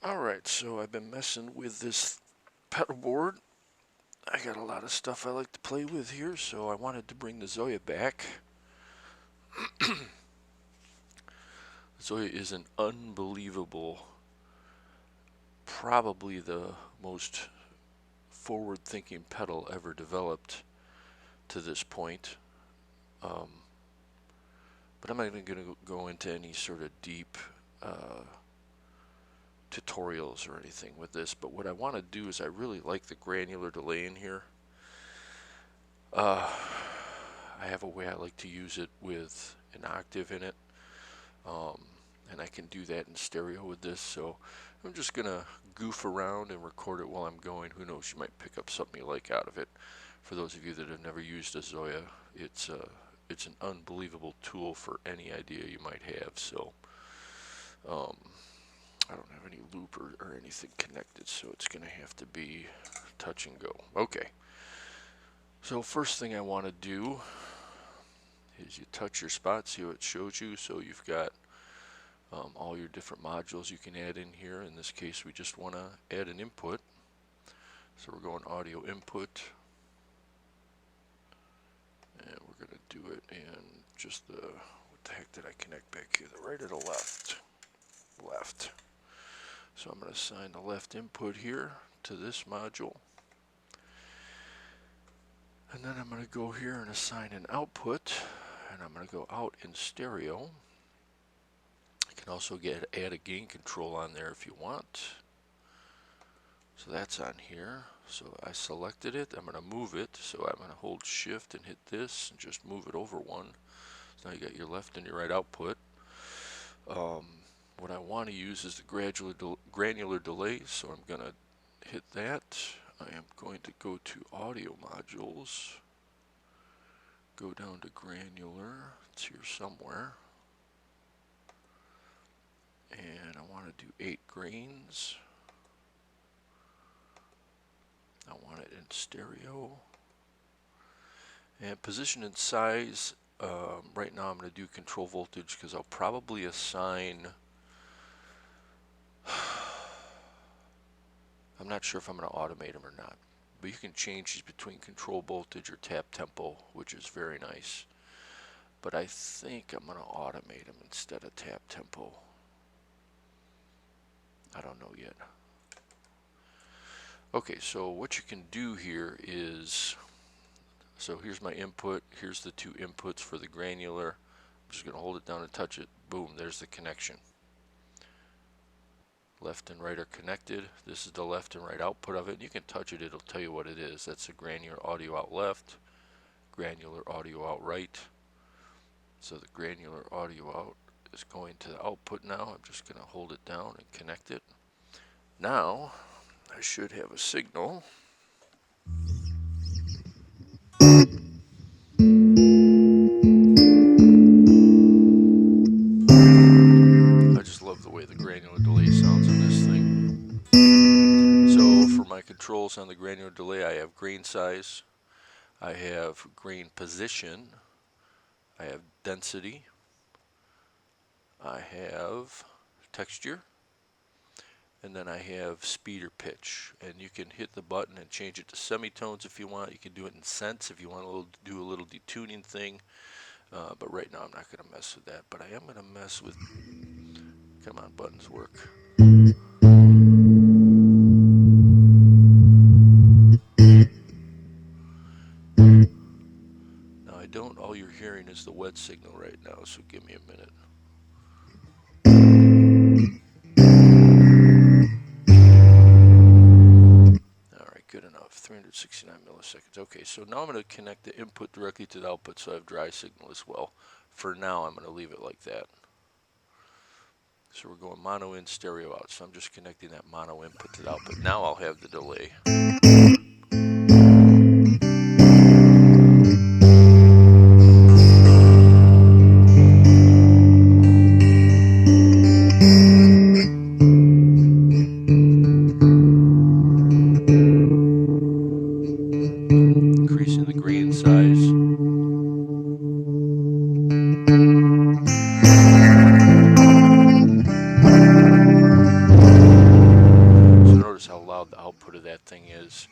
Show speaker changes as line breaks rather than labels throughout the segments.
Alright, so I've been messing with this pedal board. I got a lot of stuff I like to play with here, so I wanted to bring the ZOIA back. ZOIA is an unbelievable, probably the most forward-thinking pedal ever developed to this point. But I'm not going to go into any sort of deep tutorials or anything with this, but what I want to do is I really like the granular delay in here. I have a way I like to use it with an octave in it, and I can do that in stereo with this, so I'm just gonna goof around and record it while I'm going. Who knows, you might pick up something you like out of it. For those of you that have never used a ZOIA, it's an unbelievable tool for any idea you might have. So I don't have any loop or anything connected, so it's going to have to be touch and go. Okay, so first thing I want to do is you touch your spot, see what it shows you. So you've got all your different modules you can add in here. In this case, we just want to add an input. So we're going audio input, and we're going to do it in just the, what the heck did I connect back here? The right or the left? Left. So I'm going to assign the left input here to this module. And then I'm going to go here and assign an output, and I'm going to go out in stereo. You can also add a gain control on there if you want. So that's on here. So I selected it. I'm going to move it. So I'm going to hold shift and hit this and just move it over one. So now you got your left and your right output. What I want to use is the granular delay, so I'm going to hit that. I am going to go to audio modules, go down to granular, it's here somewhere, and I want to do 8 grains. I want it in stereo, and position and size. Right now I'm going to do control voltage because I'll probably assign, I'm not sure if I'm going to automate them or not, but you can change these between control voltage or tap tempo, which is very nice. But I think I'm going to automate them instead of tap tempo. I don't know yet. Okay, so what you can do here is, so here's my input, here's the 2 inputs for the granular. I'm just going to hold it down and touch it. Boom, there's the connection. Left and right are connected. This is the left and right output of it. You can touch it, it'll tell you what it is. That's a granular audio out left, granular audio out right. So the granular audio out is going to the output now. I'm just going to hold it down and connect it. Now I should have a signal. I just love the way the granular delay sounds on this thing. So for my controls on the granular delay, I have grain size, I have grain position, I have density, I have texture, and then I have speed or pitch. And you can hit the button and change it to semitones if you want. You can do it in cents if you want to do a little detuning thing. But right now I'm not going to mess with that. But I am going to mess with, come on, buttons work. Now I don't, all you're hearing is the wet signal right now, so give me a minute. Good enough, 369 milliseconds. Okay, so now I'm going to connect the input directly to the output, so I have dry signal as well. For now, I'm going to leave it like that. So we're going mono in, stereo out. So I'm just connecting that mono input to the output. Now I'll have the delay. Increasing the grain size. thing is.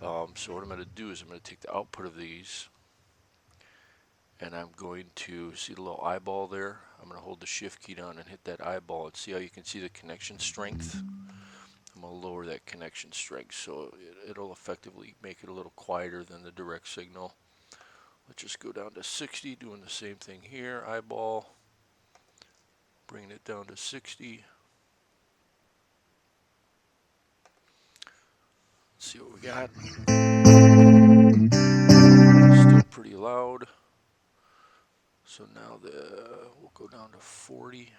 So what I'm going to do is I'm going to take the output of these, and I'm going to see the little eyeball there. I'm going to hold the shift key down and hit that eyeball, and see how you can see the connection strength. I'm going to lower that connection strength so it'll effectively make it a little quieter than the direct signal. Let's just go down to 60, doing the same thing here. Eyeball, bringing it down to 60. Let's see what we got. Still pretty loud. So now we'll go down to 40.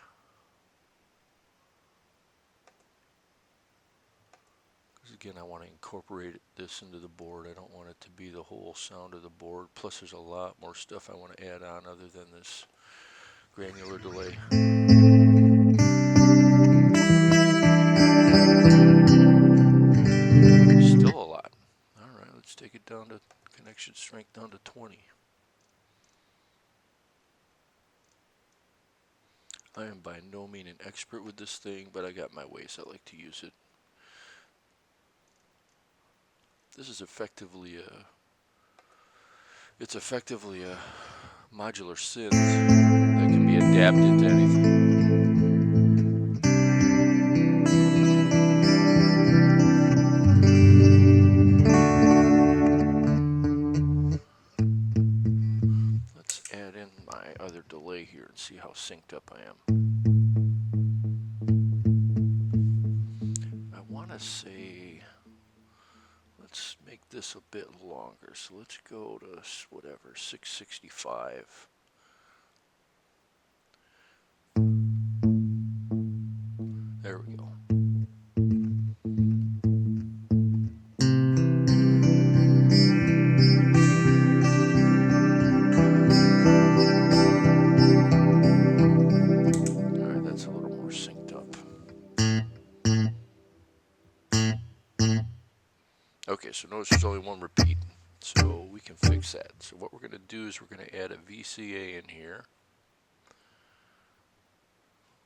Because again, I want to incorporate this into the board. I don't want it to be the whole sound of the board. Plus there's a lot more stuff I want to add on other than this granular delay. Still a lot. Alright, let's take it down to connection strength down to 20. I am by no means an expert with this thing, but I got my ways I like to use it. This is effectively it's effectively a modular synth that can be adapted to anything. Let's add in my other delay here and see how synced up I am. I want to say, let's make this a bit longer. So let's go to whatever, 665. There we go. Alright, that's a little more synced up. Okay, so notice there's only one repeat, so we can fix that. So what we're going to do is we're going to add a VCA in here.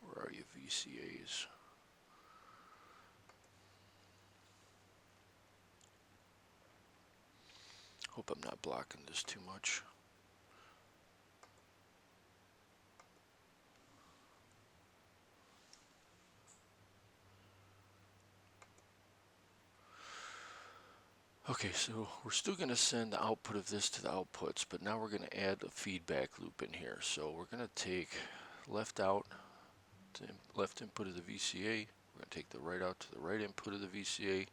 Where are you, VCAs? Hope I'm not blocking this too much. Okay, so we're still going to send the output of this to the outputs, but now we're going to add a feedback loop in here. So we're going to take left out to left input of the VCA. We're going to take the right out to the right input of the VCA.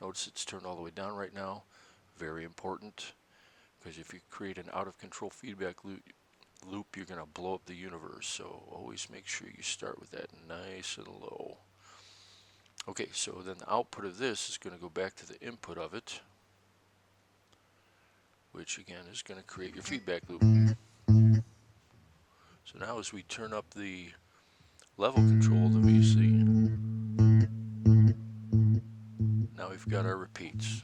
Notice it's turned all the way down right now. Very important, because if you create an out of control feedback loop, you're going to blow up the universe. So always make sure you start with that nice and low. Okay, so then the output of this is going to go back to the input of it, which again is going to create your feedback loop. So now as we turn up the level control of the VC, now we've got our repeats.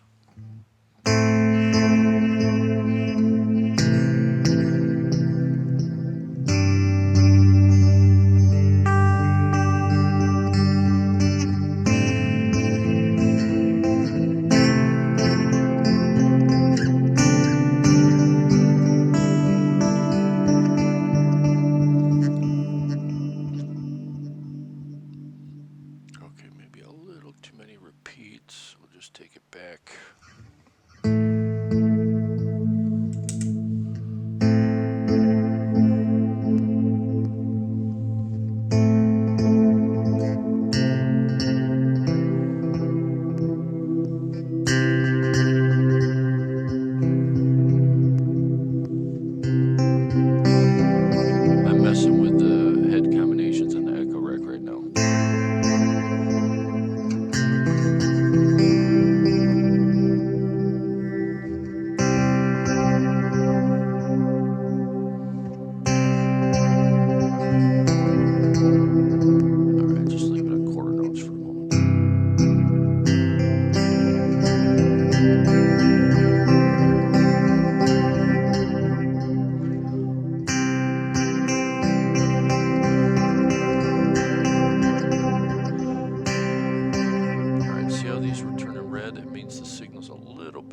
Okay, maybe a little too many repeats. We'll just take it back. I'm messing with the head combinations and the echo rack right now.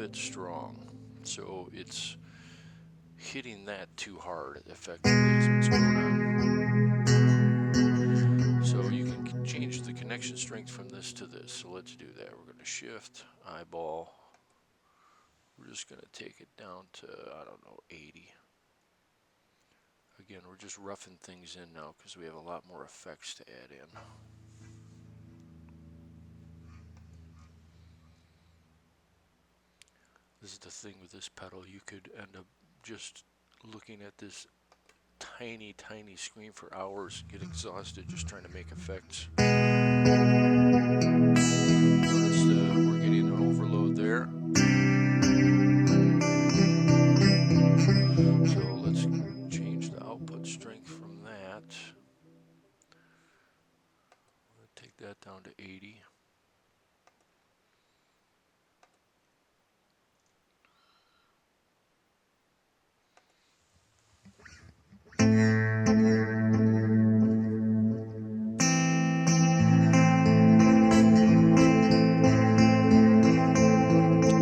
bit strong. So it's hitting that too hard effectively is what's going on. So you can change the connection strength from this to this. So let's do that. We're going to shift, eyeball. We're just going to take it down to, I don't know, 80. Again, we're just roughing things in now because we have a lot more effects to add in. This is the thing with this pedal. You could end up just looking at this tiny, tiny screen for hours, get exhausted just trying to make effects. Notice we're getting an overload there. So let's change the output strength from that. We'll take that down to 80.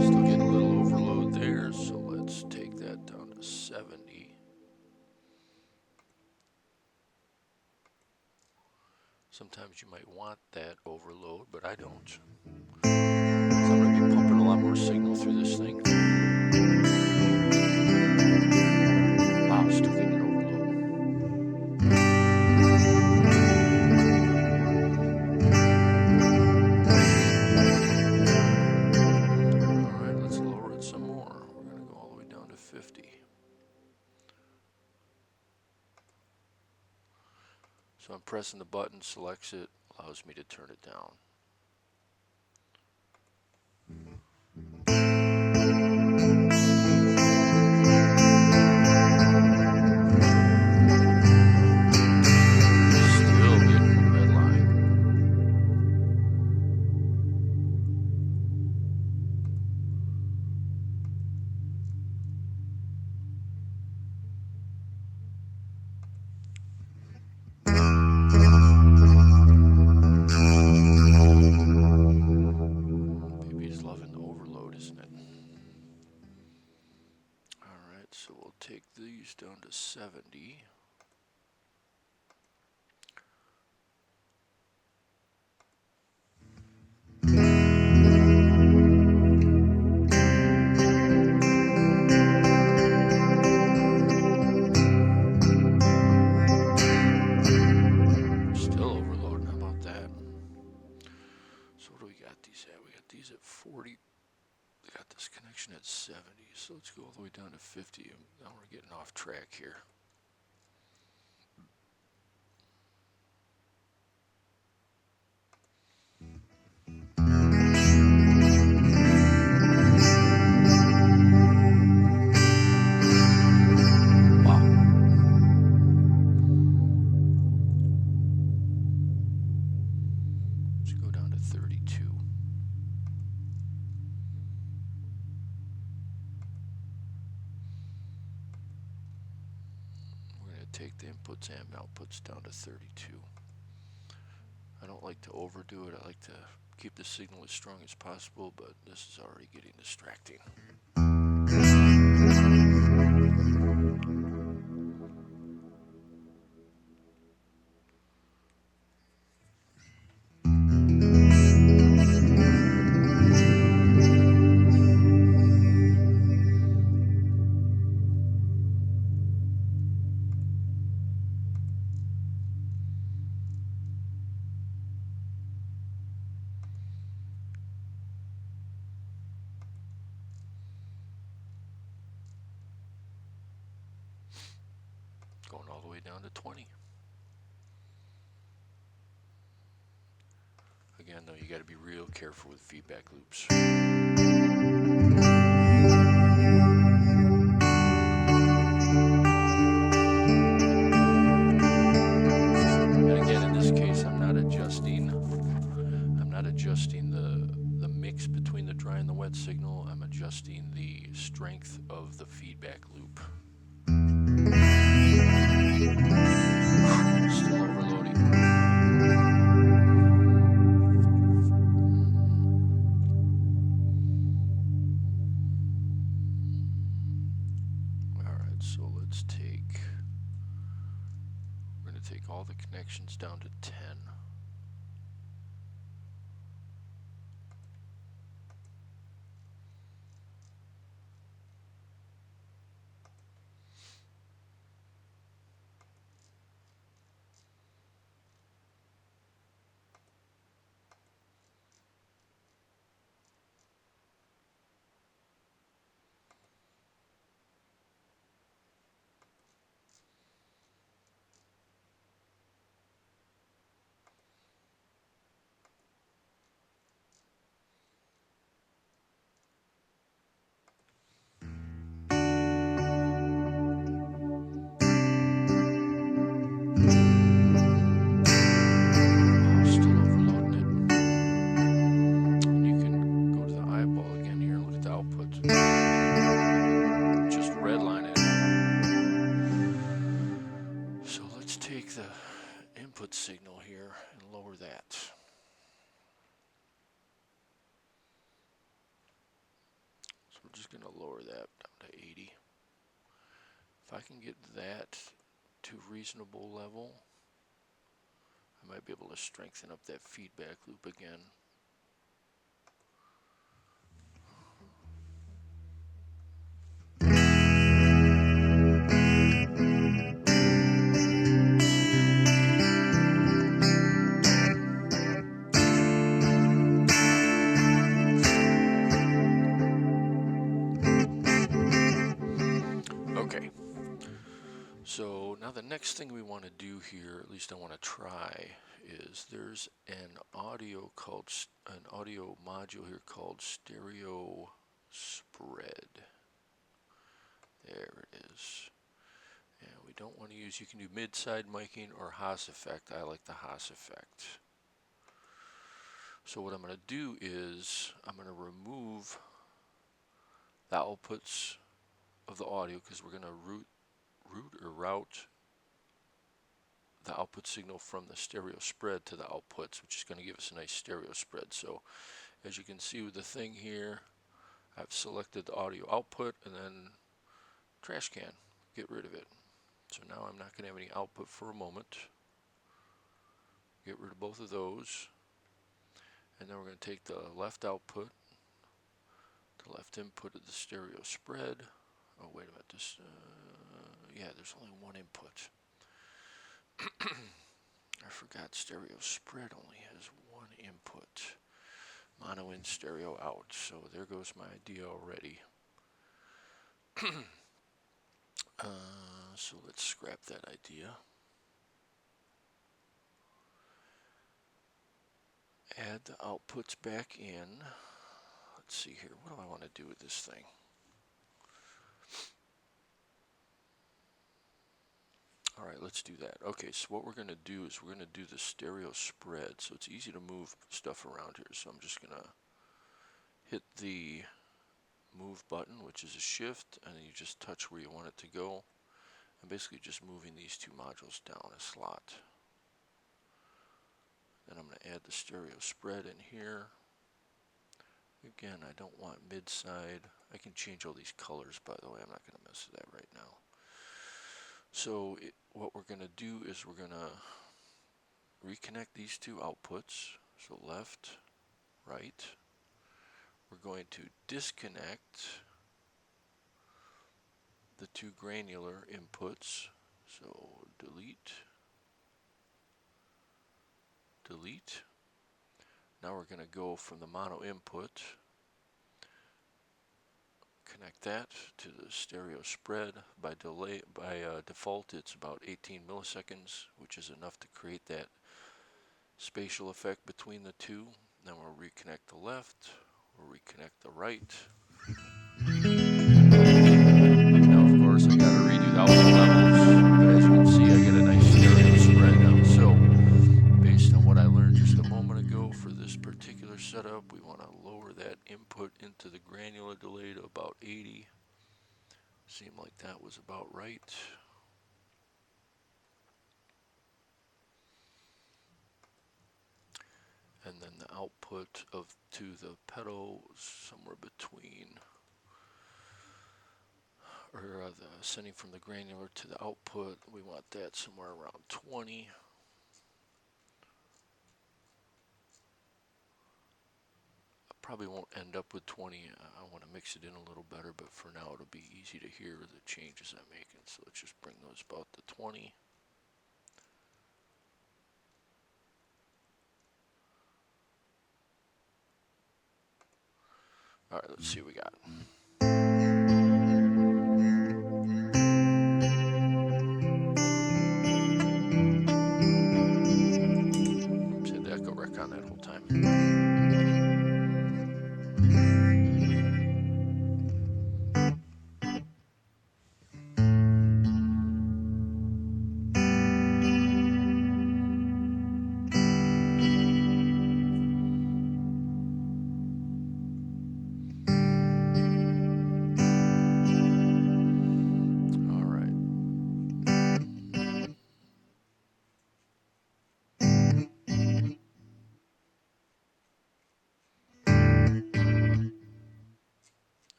Still getting a little overload there, so let's take that down to 70. Sometimes you might want that overload, but I don't. So I'm going to be pumping a lot more signal through this thing. Wow, still getting an overload. Alright, let's lower it some more. We're going to go all the way down to 50. So I'm pressing the button, selects it, allows me to turn it down. Still getting the red line. Baby's loving the overload, isn't it? Alright, so we'll take these down to 70. Still overloading, how about that? So what do we got these at? We got these at 40. We got this connection at 70, so let's go all the way down to 50. Now we're getting off track here. Wow. Let's go down to 32. We're going to take the inputs and outputs down to 32. I don't like to overdo it. I like to keep the signal as strong as possible, but this is already getting distracting. Going all the way down to 20. Again, though, you got to be real careful with feedback loops. And again, in this case, I'm not adjusting the mix between the dry and the wet signal. I'm adjusting the strength of the feedback loop. Still overloading. connections down to 10. Still overloading it. And you can go to the eyeball again here and look at the output. Just redline it. So let's take the input signal here and lower that. So we're just going to lower that down to 80. If I can get that to reasonable level, I might be able to strengthen up that feedback loop again. Okay, so now the next thing we want to do here, at least I want to try, is there's an audio module here called stereo spread. There it is. And we don't want to use, you can do mid-side miking or Haas effect. I like the Haas effect. So what I'm going to do is I'm going to remove the outputs of the audio because we're going to route the output signal from the stereo spread to the outputs, which is going to give us a nice stereo spread. So as you can see with the thing here, I've selected the audio output and then trash can, get rid of it. So now I'm not going to have any output for a moment. Get rid of both of those. And then we're going to take the left output, the left input of the stereo spread. Oh, wait a minute. Yeah, there's only one input. I forgot stereo spread only has one input. Mono in, stereo out. So there goes my idea already. So let's scrap that idea. Add the outputs back in. Let's see here. What do I want to do with this thing? All right, let's do that. Okay, so what we're going to do is we're going to do the stereo spread. So it's easy to move stuff around here. So I'm just going to hit the move button, which is a shift, and then you just touch where you want it to go. I'm basically just moving these two modules down a slot. Then I'm going to add the stereo spread in here. Again, I don't want mid-side. I can change all these colors, by the way. I'm not going to mess with that right now. So what we're going to do is we're going to reconnect these two outputs. So left, right. We're going to disconnect the two granular inputs. So delete, delete. Now we're going to go from the mono input, connect that to the stereo spread. By default, it's about 18 milliseconds, which is enough to create that spatial effect between the two. Then we'll reconnect the left, we'll reconnect the right. Now, of course, I got to redo the output levels, but as you can see, I get a nice stereo spread now. So, based on what I learned just a moment ago, for this particular setup, we want to lower that input into the granular delay to about 80. Seemed like that was about right. And then the output to the pedal somewhere between, or the sending from the granular to the output, we want that somewhere around 20. probably won't end up with 20. I want to mix it in a little better, but for now it'll be easy to hear the changes I'm making. So let's just bring those about to 20. All right, let's see what we got. Oops, had the echo wreck on that whole time.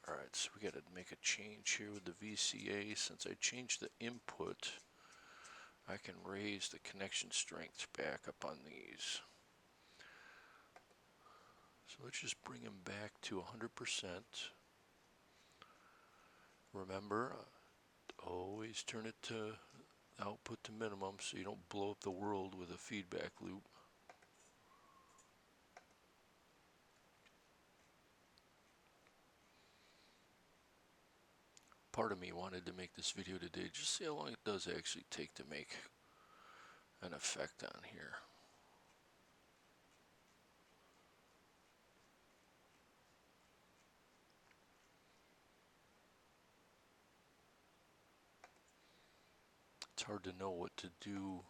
Alright, so we got to make a change here with the VCA. Since I changed the input, I can raise the connection strength back up on these. So let's just bring them back to 100%. Remember, always turn it to output to minimum so you don't blow up the world with a feedback loop. Part of me wanted to make this video today just see how long it does actually take to make an effect on here. It's hard to know what to do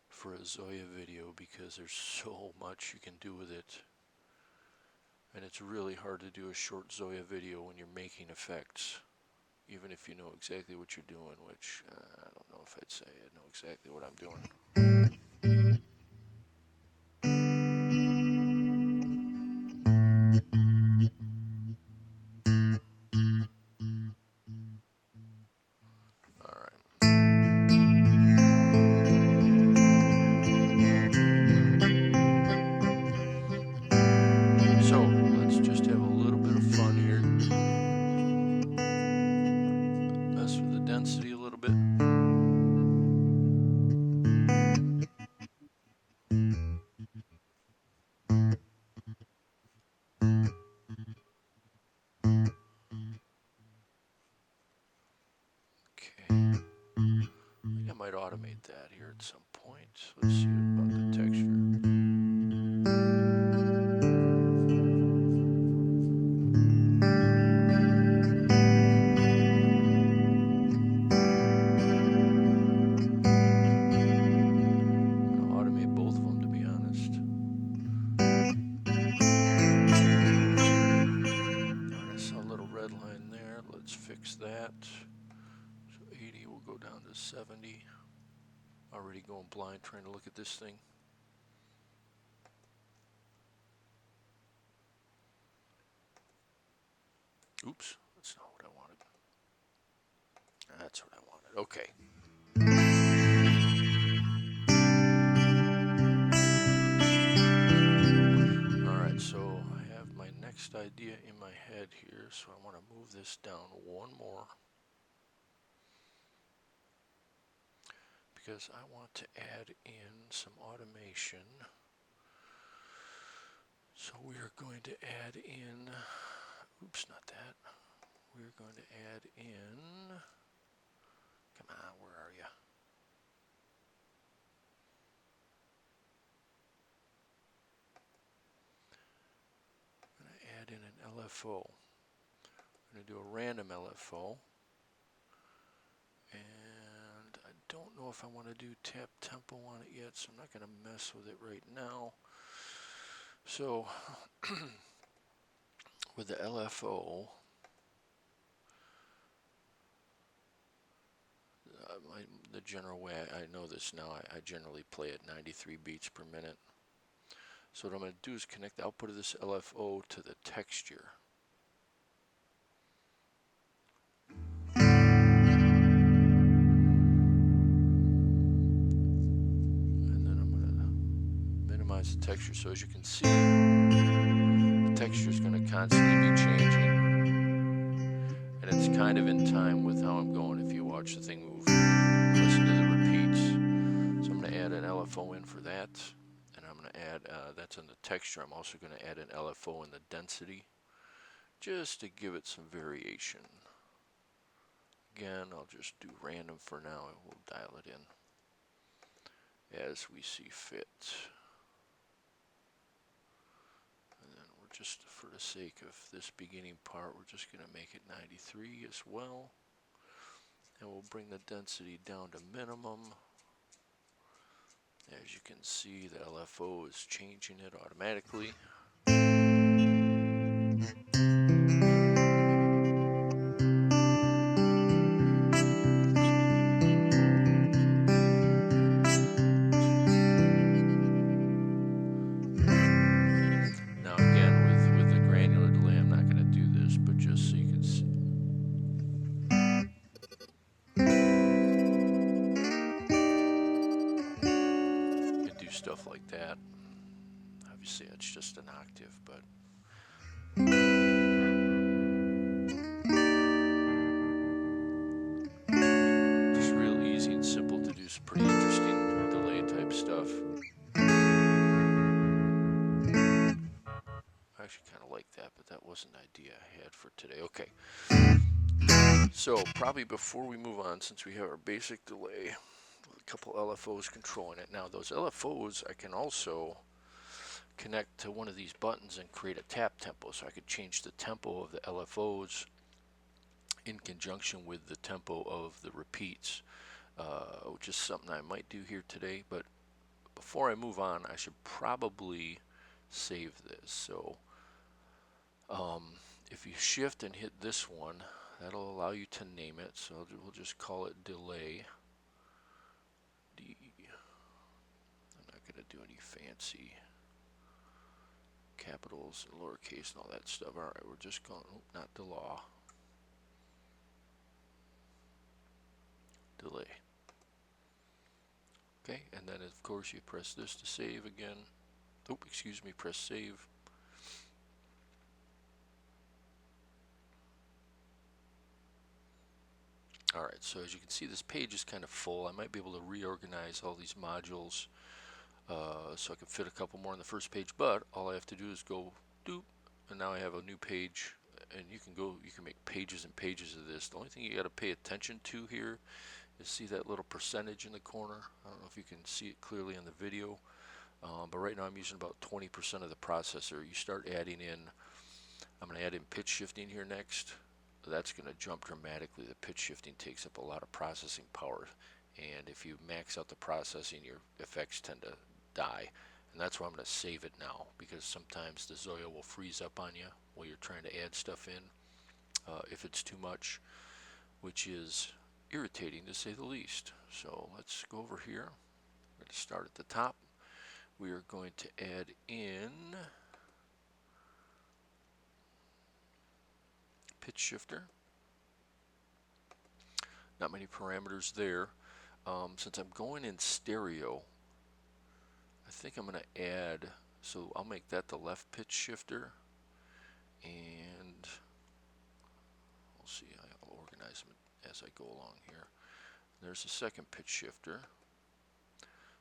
for a ZOIA video because there's so much you can do with it. And it's really hard to do a short ZOIA video when you're making effects, even if you know exactly what you're doing, which I don't know if I'd say I know exactly what I'm doing. So let's just have a little bit of fun here. Mess with the density a little bit. Okay. I think I might automate that here at some point. Let's see about the texture. Fix that. So 80 will go down to 70. Already going blind trying to look at this thing. Oops, that's not what I wanted. That's what I wanted. Okay. Alright, so I have my next idea in my head here, so I want to move this down one more. Because I want to add in some automation. So we are going to add in, oops, not that. We're going to add in, come on, where are you? I'm going to add in an LFO. I'm going to do a random LFO. And I don't know if I want to do tap tempo on it yet, so I'm not going to mess with it right now. So with the LFO, the general way I know this now, I generally play at 93 beats per minute. So what I'm going to do is connect the output of this LFO to the texture. And then I'm going to minimize the texture. So as you can see, the texture is going to constantly be changing, and it's kind of in time with how I'm going if you watch the thing move. Listen to the repeats. So I'm going to add an LFO in for that, and I'm going to add, that's in the texture, I'm also going to add an LFO in the density, just to give it some variation. Again, I'll just do random for now, and we'll dial it in as we see fit. And then we're just, for the sake of this beginning part, we're just going to make it 93 as well. And we'll bring the density down to minimum. As you can see, the LFO is changing it automatically. Now again, with the granular delay, I'm not going to do this, but just so you can see. You can do stuff like that. Obviously, it's just an octave, but just real easy and simple to do some pretty interesting delay type stuff. I actually kind of like that, but that wasn't an idea I had for today. Okay. So probably before we move on, since we have our basic delay, with a couple LFOs controlling it. Now those LFOs, I can also connect to one of these buttons and create a tap tempo. So I could change the tempo of the LFOs in conjunction with the tempo of the repeats, which is something I might do here today. But before I move on, I should probably save this. So if you shift and hit this one, that'll allow you to name it. So we'll just call it delay. I'm not going to do any fancy capitals and lowercase and all that stuff. All right, we're just going, not the law. Delay. Okay, and then of course you press this to save again. Oh, excuse me, press save. Alright, so as you can see, this page is kind of full. I might be able to reorganize all these modules so I can fit a couple more on the first page, but all I have to do is go doop, and now I have a new page, and you can make pages and pages of this. The only thing you got to pay attention to here is see that little percentage in the corner. I don't know if you can see it clearly in the video, but right now I'm using about 20% of the processor. You start adding in, I'm going to add in pitch shifting here next. That's going to jump dramatically. The pitch shifting takes up a lot of processing power, and if you max out the processing, your effects tend to die. And that's why I'm going to save it now, because sometimes the ZOIA will freeze up on you while you're trying to add stuff in if it's too much, which is irritating to say the least. So let's go over here. We're going to start at the top. We are going to add in pitch shifter. Not many parameters there. Since I'm going in stereo, I think I'm going to add, so I'll make that the left pitch shifter, and we'll see, I'll organize them as I go along here. There's the second pitch shifter.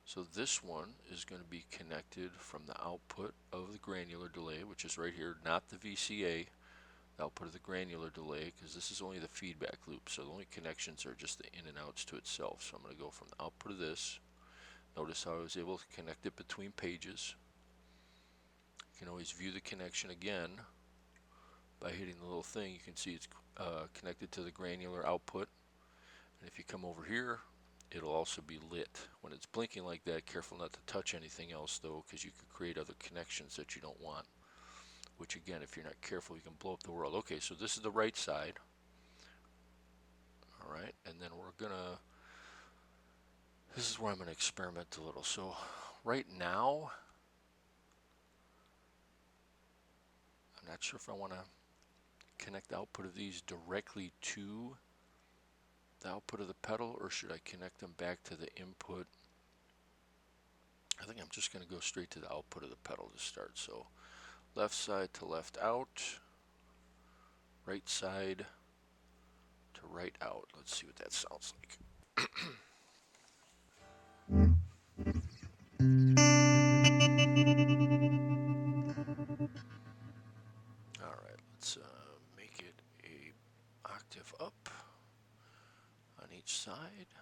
So this one is going to be connected from the output of the granular delay, which is right here, not the VCA, the output of the granular delay, because this is only the feedback loop, so the only connections are just the in and outs to itself. So I'm going to go from the output of this. Notice how I was able to connect it between pages. You can always view the connection again by hitting the little thing. You can see it's connected to the granular output. And if you come over here, it'll also be lit. When it's blinking like that, careful not to touch anything else though, because you could create other connections that you don't want. Which again, if you're not careful, you can blow up the world. Okay, so this is the right side. Alright, and then this is where I'm going to experiment a little. So right now, I'm not sure if I want to connect the output of these directly to the output of the pedal, or should I connect them back to the input? I think I'm just going to go straight to the output of the pedal to start. So left side to left out, right side to right out. Let's see what that sounds like. Alright, let's make it a octave up on each side.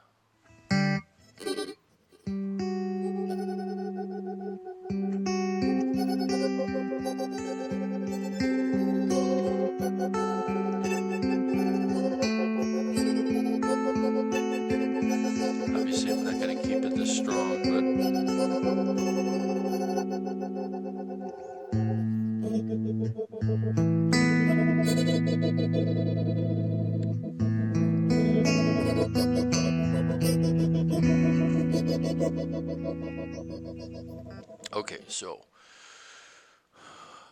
Obviously I'm not going to keep it this strong, but okay, so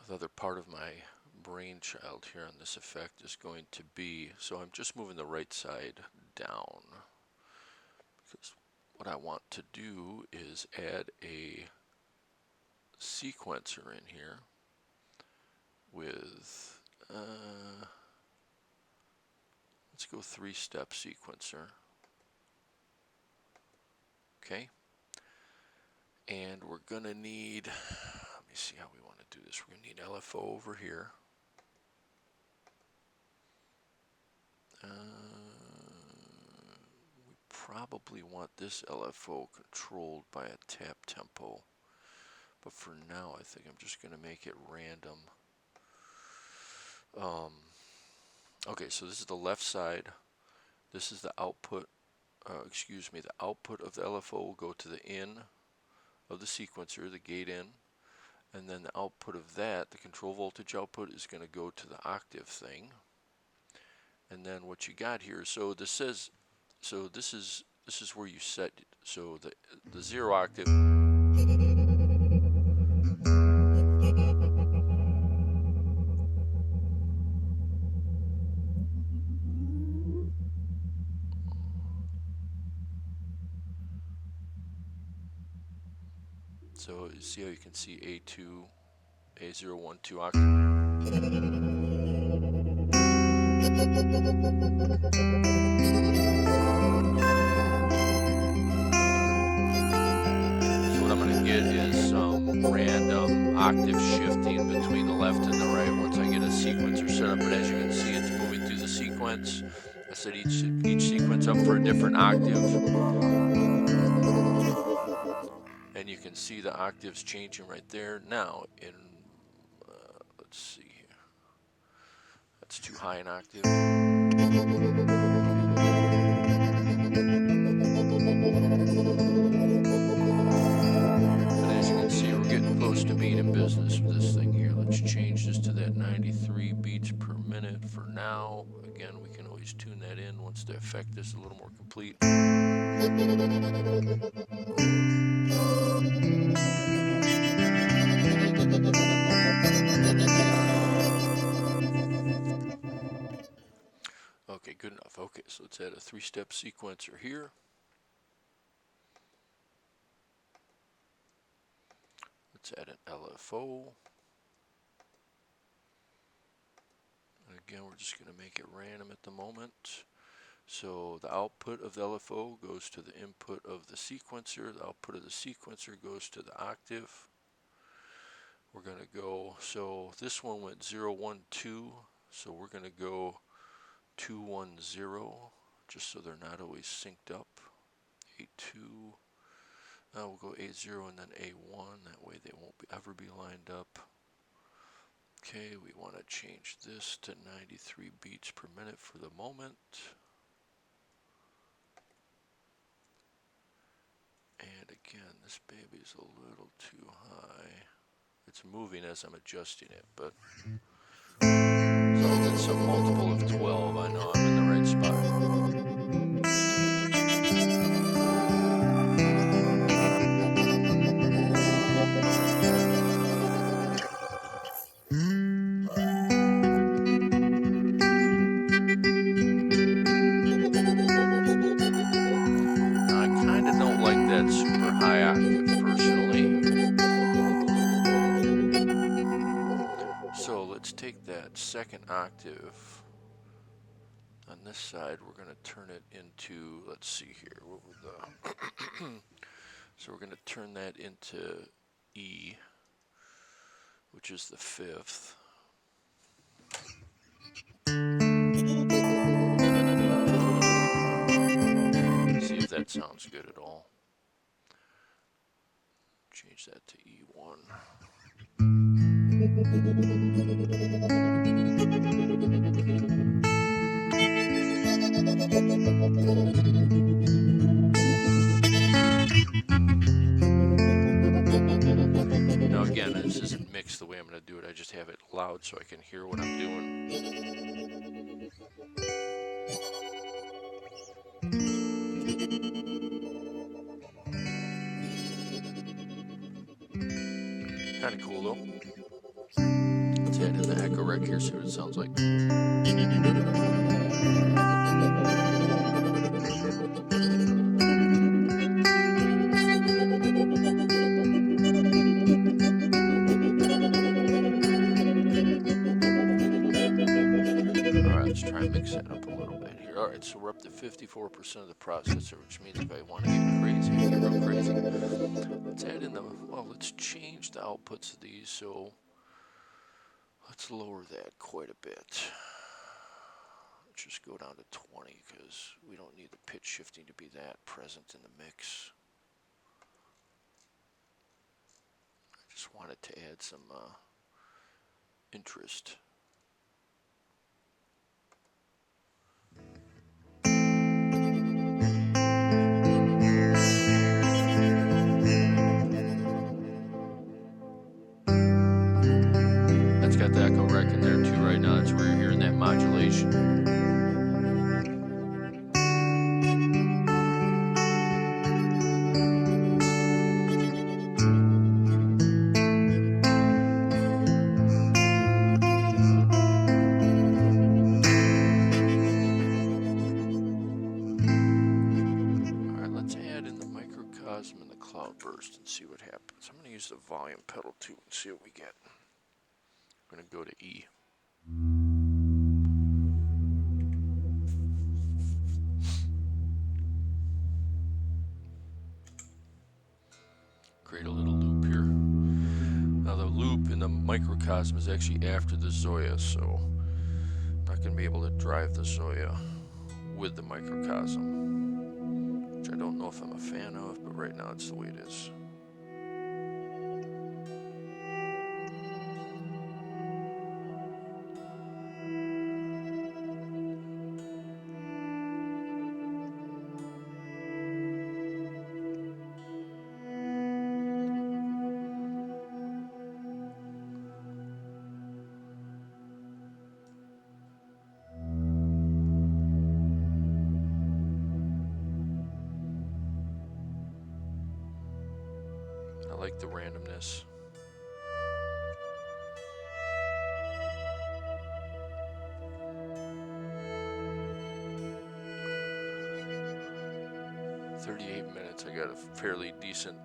the other part of my brainchild here on this effect is going to be, so I'm just moving the right side down, because what I want to do is add a sequencer in here with, let's go 3-step sequencer. Okay, and we're gonna need, let me see how we want to do this. We're gonna need LFO over here. We probably want this LFO controlled by a tap tempo, but for now I think I'm just gonna make it random. Okay, so this is the left side. This is the output. The output of the LFO will go to the in of the sequencer, the gate in, and then the output of that, the control voltage output, is going to go to the octave thing. And then what you got here, so this says, so this is where you set, so the 0 octave. So you see how you can see A2, A0, 1, 2 octave. So what I'm going to get is some random octave shifting between the left and the right once I get a sequencer set up. But as you can see, it's moving through the sequence. I set each sequence up for a different octave. And you can see the octaves changing right there. Now, in, let's see here. That's too high an octave. But as you can see, we're getting close to being in business with this thing here. Let's change this to that 93 beats per minute for now. Again, we can always tune that in once the effect is a little more complete. Okay, good enough. Okay, so let's add a 3-step sequencer here. Let's add an LFO. And again, we're just going to make it random at the moment. So the output of the LFO goes to the input of the sequencer. The output of the sequencer goes to the octave. We're going to go, so this one went 0, 1, 2. So we're going to go 2, 1, 0, just so they're not always synced up. A2. Now we'll go A0 and then A1. That way they won't ever be lined up. Okay, we want to change this to 93 beats per minute for the moment. And again, this baby's a little too high. It's moving as I'm adjusting it, but as long as it's a multiple of 12, I know I'm in the right spot. Now, I kind of don't like that super high octave personally. that second octave on this side, we're going to turn it into, let's see here, what would the, so we're going to turn that into E, which is the fifth. See if that sounds good at all. Change that to E1. Now again, this isn't mixed the way I'm going to do it. I just have it loud so I can hear what I'm doing. Kind of cool though. Let's add in the echo rec here, see what it sounds like. Alright, let's try and mix that up a little bit here. Alright, so we're up to 54% of the processor, which means if I want to get crazy, I get real crazy. Let's add in the, well, let's change the outputs of these, so let's lower that quite a bit. Let's just go down to 20 because we don't need the pitch shifting to be that present in the mix. I just wanted to add some interest. That's got the echo rec in there too right now. That's where you're hearing that modulation. And the cloudburst and see what happens. I'm going to use the volume pedal too and see what we get. I'm going to go to E. Create a little loop here. Now the loop in the microcosm is actually after the ZOIA, so I'm not going to be able to drive the ZOIA with the microcosm, which I don't know if I'm a fan of, but right now it's the way it is. I like the randomness. I got a fairly decent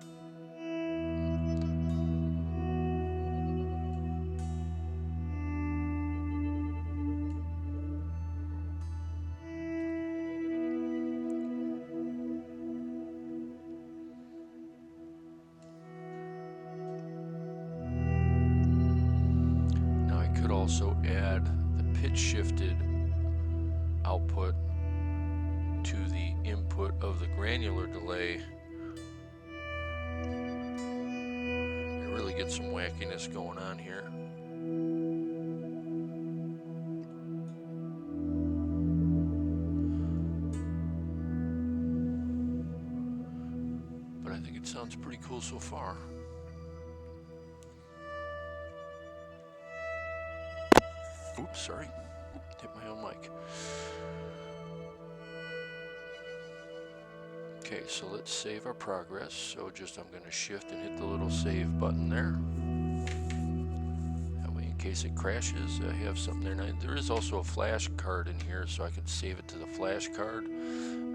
now I could also add the pitch shifted output to the input of the granular delay. And really get some wackiness going on here. But I think it sounds pretty cool so far. Oops, sorry. Hit my own mic. Okay, so let's save our progress. So I'm going to shift and hit the little save button there. That way in case it crashes, I have something there. Now, there is also a flash card in here, so I can save it to the flash card.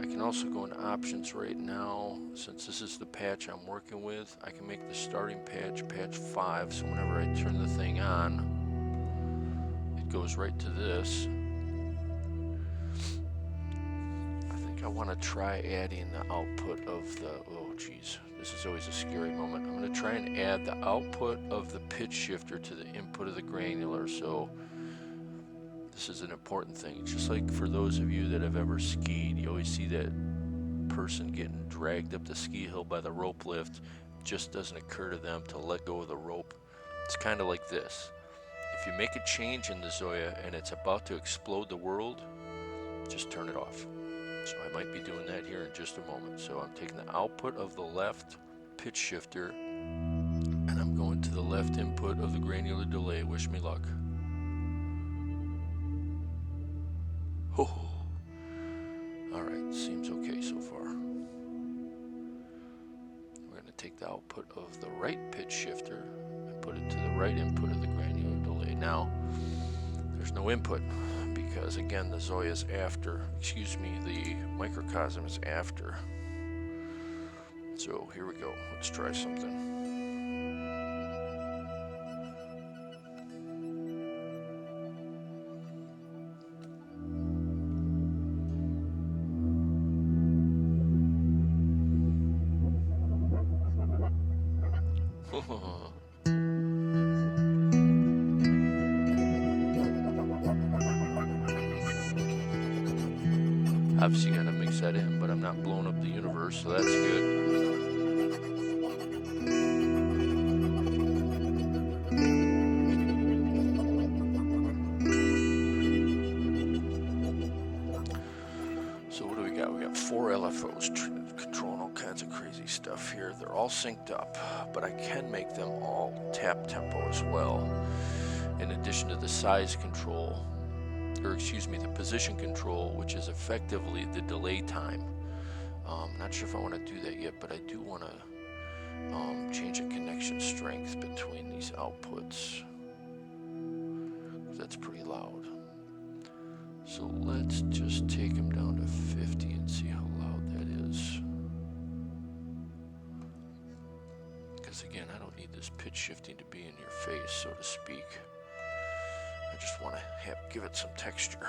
I can also go into options right now. Since this is the patch I'm working with, I can make the starting patch, patch 5, so whenever I turn the thing on, it goes right to this. I think I want to try adding the output of the, oh geez, this is always a scary moment. I'm going to try and add the output of the pitch shifter to the input of the granular. So this is an important thing. Just like for those of you that have ever skied, you always see that person getting dragged up the ski hill by the rope lift. It just doesn't occur to them to let go of the rope. It's kind of like this. If you make a change in the ZOIA and it's about to explode the world, just turn it off. So I might be doing that here in just a moment. So I'm taking the output of the left pitch shifter and I'm going to the left input of the granular delay. Wish me luck. Oh. Alright, seems okay so far. We're going to take the output of the right pitch shifter and put it to the right input of the granular delay. Now, there's no input because again the ZOIA is after, the microcosm is after. So here we go, let's try something. Obviously gotta mix that in, but I'm not blowing up the universe, so that's good. So what do we got? We got 4 LFOs controlling all kinds of crazy stuff here. They're all synced up, but I can make them all tap tempo as well. In addition to the size control, the position control, which is effectively the delay time. Not sure if I want to do that yet, but I do want to change the connection strength between these outputs. That's pretty loud. So let's just take them down to 50 and see how loud that is. Because again, I don't need this pitch shifting to be in your face, so to speak. I just want to give it some texture.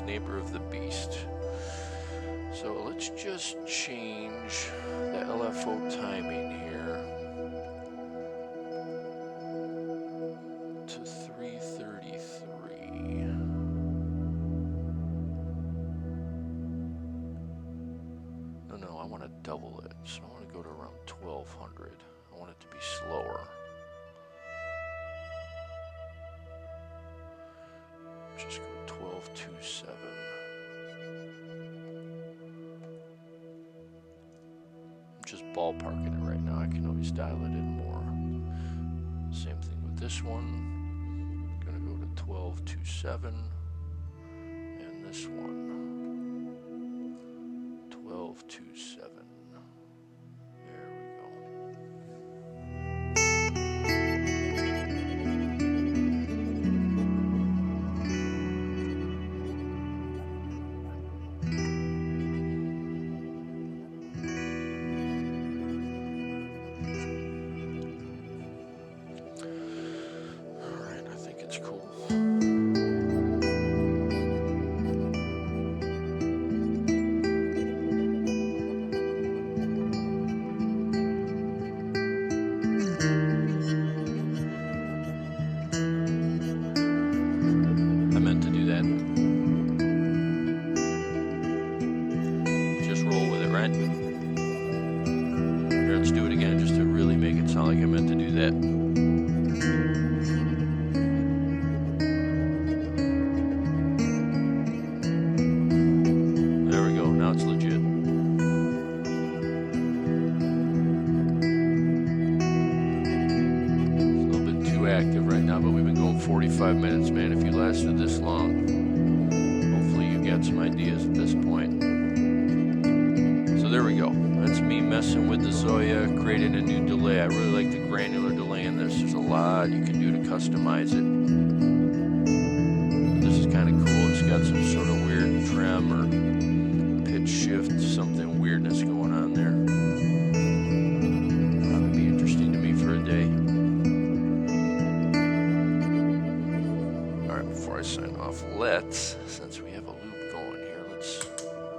Neighbor of the beast. So let's just change the LFO timing here to 333. No, I want to double it. So I want to go to around 1200. I want it to be slower. Just go 1227. I'm just ballparking it right now. I can always dial it in more. Same thing with this one. I'm gonna go to 1227. And this one. 1227. Cool. I meant to do that. Just roll with it, right? Here, let's do it again just to really make it sound like I meant to do that. It's legit. It's a little bit too too active right now, but we've been going 45 minutes, man. If you lasted this long, hopefully you got some ideas at this point. So there we go. That's me messing with the ZOIA, creating a new delay. I really like the granular delay in this. There's a lot you can do to customize it. This is kind of cool. It's got some sort of weird trem or pitch shift, something weirdness going on there. Probably be interesting to me for a day. Alright, before I sign off, since we have a loop going here, let's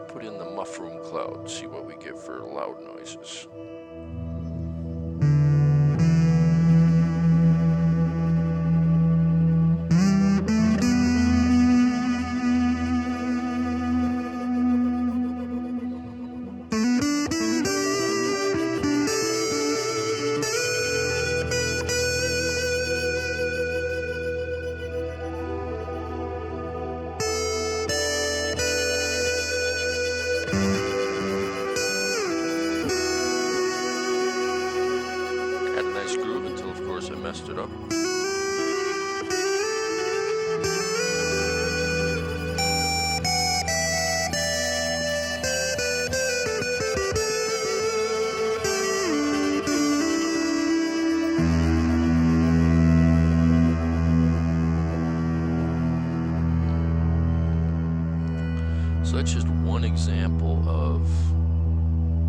put in the mushroom cloud, see what we get for loud noises. Had a nice groove until, of course, I messed it up. So that's just one example of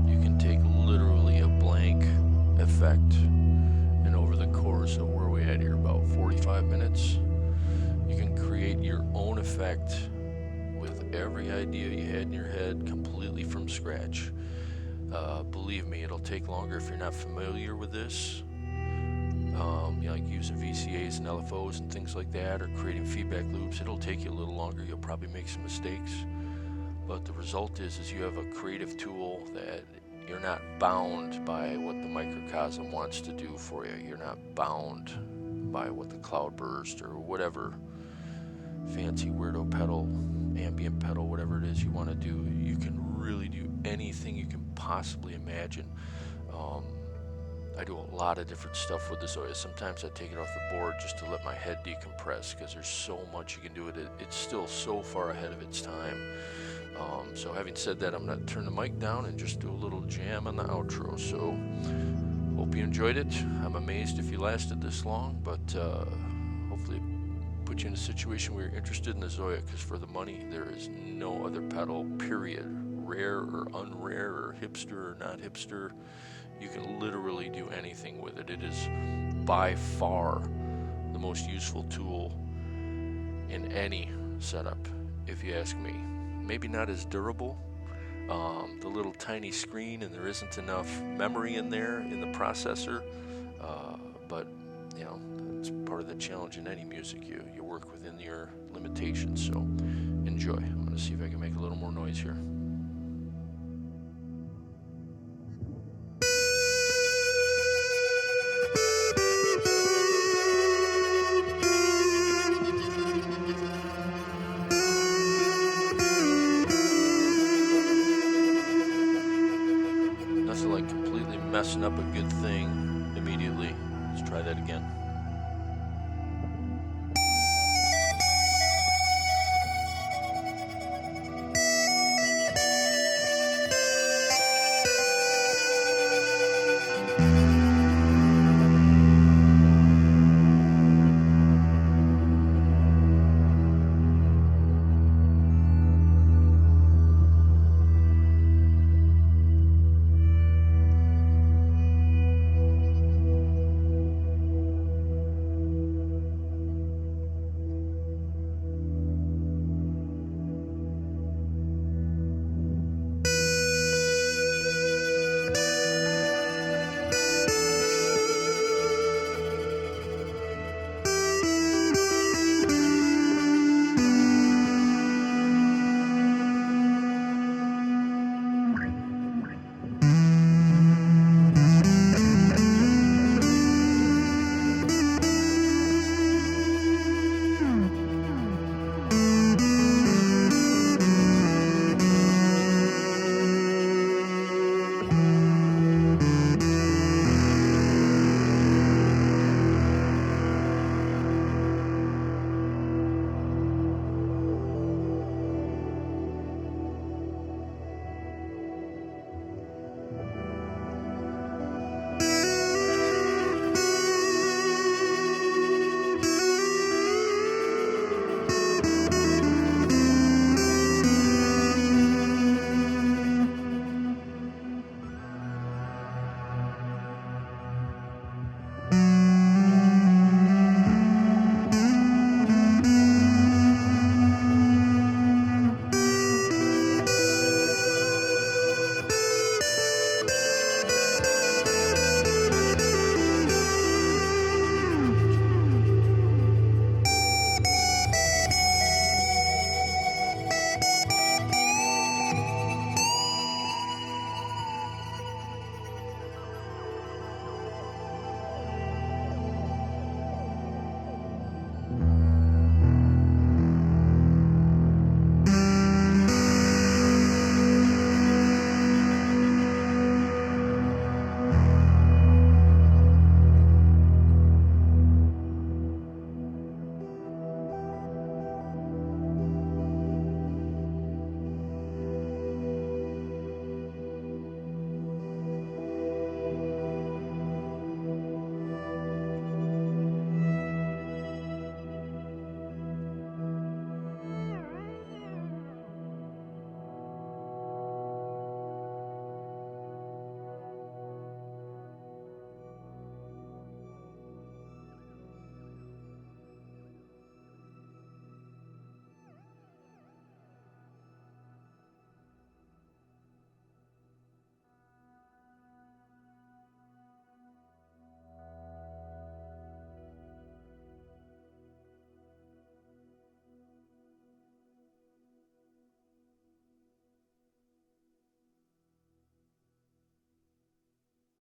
you can take literally a blank effect, and over the course of where we at here, about 45 minutes, you can create your own effect with every idea you had in your head completely from scratch. Believe me, it'll take longer if you're not familiar with this. Like using VCAs and LFOs and things like that, or creating feedback loops. It'll take you a little longer. You'll probably make some mistakes, but the result is you have a creative tool that you're not bound by what the microcosm wants to do for you. You're not bound by what the cloudburst or whatever fancy weirdo pedal, ambient pedal, whatever it is you want to do. You can really do anything you can possibly imagine. I do a lot of different stuff with the ZOIA. Sometimes I take it off the board just to let my head decompress, because there's so much you can do with it. It's still so far ahead of its time. So having said that, I'm going to turn the mic down and just do a little jam on the outro. So hope you enjoyed it. I'm amazed if you lasted this long, but hopefully it put you in a situation where you're interested in the ZOIA, because for the money, there is no other pedal, period. Rare or unrare or hipster or not hipster. You can literally do anything with it. It is by far the most useful tool in any setup, if you ask me. Maybe not as durable, the little tiny screen, and there isn't enough memory in there in the processor, but you know, it's part of the challenge in any music. You work within your limitations, so enjoy. I'm going to see if I can make a little more noise here. Like completely messing up a good thing immediately. Let's try that again.